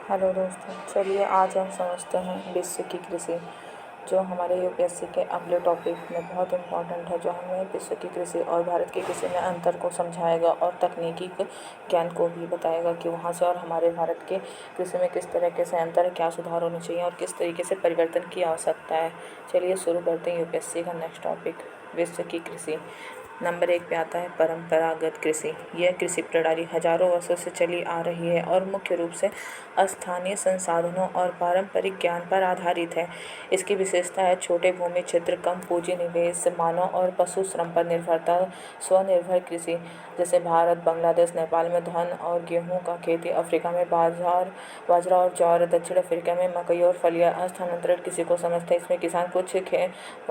Hello दोस्तों, चलिए आज हम समझते हैं विश्व की कृषि, जो हमारे यूपीएससी के अगले टॉपिक में बहुत इम्पोर्टेंट है, जो हमें विश्व की कृषि और भारत की कृषि में अंतर को समझाएगा और तकनीकी ज्ञान को भी बताएगा कि वहाँ से और हमारे भारत के कृषि में किस तरीके से अंतर है, क्या सुधार होने चाहिए और किस तरीके से परिवर्तन की आवश्यकता है। चलिए शुरू करते हैं यूपीएससी का नेक्स्ट टॉपिक, विश्व की कृषि। नंबर 1 पे आता है परंपरागत कृषि। यह कृषि प्रणाली हजारों वर्षों से चली आ रही है और मुख्य रूप से स्थानीय संसाधनों और पारंपरिक ज्ञान पर आधारित है। इसकी विशेषता है छोटे भूमि क्षेत्र, कम पूंजी निवेश, मानव और पशु श्रम पर निर्भरता, स्वनिर्भर कृषि। जैसे भारत, बांग्लादेश, नेपाल में धान और गेहूं का खेती, अफ्रीका में बाजरा और ज्वार, दक्षिण अफ्रीका में मकई और फलियां। स्थानांतरित कृषि को समझते हैं। इसमें किसान कुछ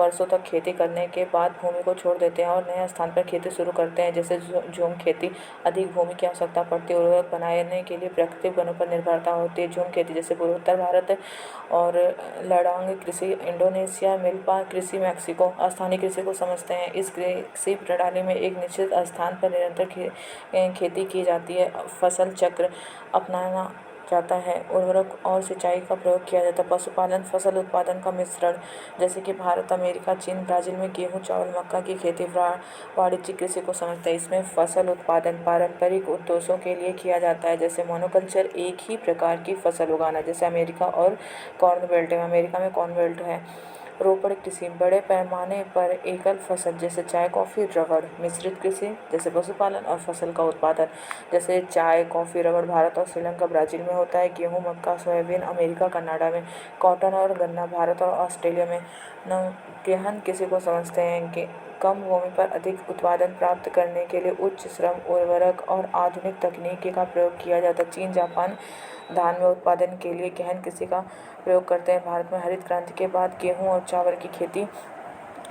वर्षों तक खेती करने के बाद भूमि को छोड़ देते हैं और नए स्थान पर खेती शुरू करते हैं। जैसे झूम खेती, अधिक भूमि की आवश्यकता पड़ती है, उर्वरक बनाने के लिए प्राकृतिक वनों पर निर्भरता होती है। झूम खेती जैसे पूर्वोत्तर भारत और लडांग कृषि इंडोनेशिया, मिल्पा कृषि मैक्सिको। स्थानीय कृषि को समझते हैं। इस कृषि प्रणाली में एक निश्चित स्थान पर निरंतर खेती की जाती है, फसल चक्र अपनाना जाता है, उर्वरक और सिंचाई का प्रयोग किया जाता है। पशुपालन, फसल उत्पादन का मिश्रण, जैसे कि भारत, अमेरिका, चीन, ब्राज़ील में गेहूं, चावल, मक्का की खेती। वाणिज्यिक कृषि को समझते हैं। इसमें फसल उत्पादन पारंपरिक उद्देश्यों के लिए किया जाता है, जैसे मोनोकल्चर, एक ही प्रकार की फसल उगाना, जैसे अमेरिका और कॉर्न बेल्ट में, अमेरिका में कॉर्न बेल्ट है। रोपड़ कृषि, बड़े पैमाने पर एकल फसल जैसे चाय, कॉफ़ी, रबड़। मिश्रित कृषि जैसे पशुपालन और फसल का उत्पादन, जैसे चाय, कॉफ़ी, रबड़ भारत और श्रीलंका, ब्राज़ील में होता है। गेहूं, मक्का, सोयाबीन अमेरिका, कनाडा में। कॉटन और गन्ना भारत और ऑस्ट्रेलिया में। गेहन कृषि को समझते हैं कि कम भूमि पर अधिक उत्पादन प्राप्त करने के लिए उच्च श्रम, उर्वरक और आधुनिक तकनीकी का प्रयोग किया जाता है। चीन, जापान धान में उत्पादन के लिए गहन कृषि का प्रयोग करते हैं। भारत में हरित क्रांति के बाद गेहूं और चावल की खेती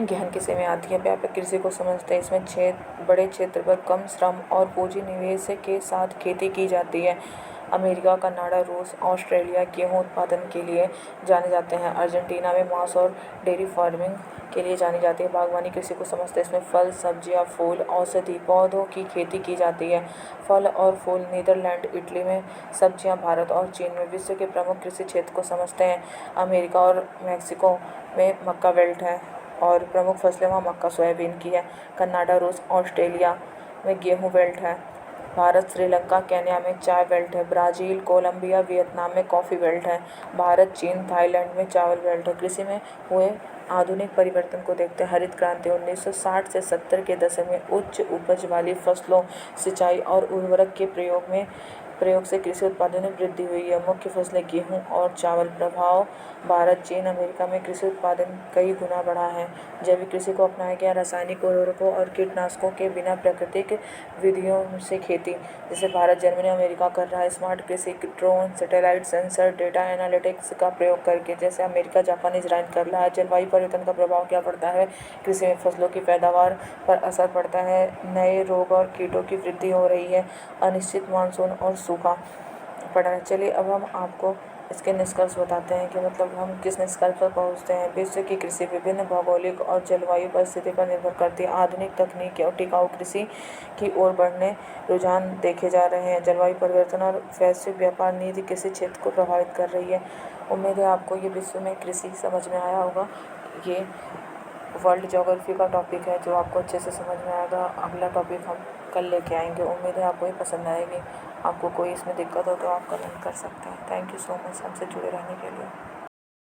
गहन कृषि में आती है। व्यापक कृषि को समझते हैं। इसमें बड़े क्षेत्र पर कम श्रम और पूंजी निवेश के साथ खेती की जाती है। अमेरिका, कनाडा, रूस, ऑस्ट्रेलिया गेहूं उत्पादन के लिए जाने जाते हैं। अर्जेंटीना में मांस और डेयरी फार्मिंग के लिए जानी जाती है। बागवानी कृषि को समझते हैं। इसमें फल, सब्जियां, फूल, औषधि पौधों की खेती की जाती है। फल और फूल नीदरलैंड, इटली में। सब्जियां भारत और चीन में। विश्व के प्रमुख कृषि क्षेत्र को समझते हैं। अमेरिका और मैक्सिको में मक्का बेल्ट है और प्रमुख फसलें वहाँ मक्का, सोयाबीन की है। कनाडा, रूस, ऑस्ट्रेलिया में गेहूं बेल्ट है। भारत, श्रीलंका, केन्या में चाय बेल्ट है। ब्राज़ील, कोलंबिया, वियतनाम में कॉफ़ी बेल्ट है। भारत, चीन, थाईलैंड में चावल बेल्ट है। कृषि में हुए आधुनिक परिवर्तन को देखते हैं। हरित क्रांति 1960 से 70 के दशक में उच्च उपज वाली फसलों, सिंचाई और उर्वरक के प्रयोग से कृषि उत्पादन में वृद्धि हुई है। मुख्य फसलें गेहूं और चावल। प्रभाव, भारत, चीन, अमेरिका में कृषि उत्पादन कई गुना बढ़ा है। जैविक कृषि को अपनाया गया। रासायनिक उर्वरकों और कीटनाशकों के बिना प्राकृतिक विधियों से खेती, जैसे भारत, जर्मनी, अमेरिका कर रहा है। स्मार्ट कृषि, drone, satellite sensor, data analytics का प्रयोग करके, जैसे अमेरिका, जापान, इजराइल कर रहा है। जलवायु परिवर्तन का प्रभाव क्या पड़ता है कृषि में? फसलों की पैदावार पर असर पड़ता है। नए रोग और कीटों की वृद्धि हो रही है। अनिश्चित मानसून और सूखा पड़ा है। चलिए अब हम आपको इसके निष्कर्ष बताते हैं कि मतलब हम किस निष्कर्ष पर पहुंचते हैं। विश्व की कृषि विभिन्न भौगोलिक और जलवायु परिस्थिति पर निर्भर करती है। आधुनिक तकनीक और टिकाऊ कृषि की ओर बढ़ने रुझान देखे जा रहे हैं। जलवायु परिवर्तन और वैश्विक व्यापार नीति कृषि क्षेत्र को प्रभावित कर रही है। उम्मीद है आपको ये विश्व में कृषि समझ में आया होगा। ये वर्ल्ड ज्योग्राफी का टॉपिक है जो आपको अच्छे से समझ में आएगा। अगला टॉपिक हम कल लेके आएंगे। उम्मीद है आपको ये पसंद आएगी। आपको कोई इसमें दिक्कत हो तो आप कमेंट कर सकते हैं। थैंक यू सो मच हमसे जुड़े रहने के लिए।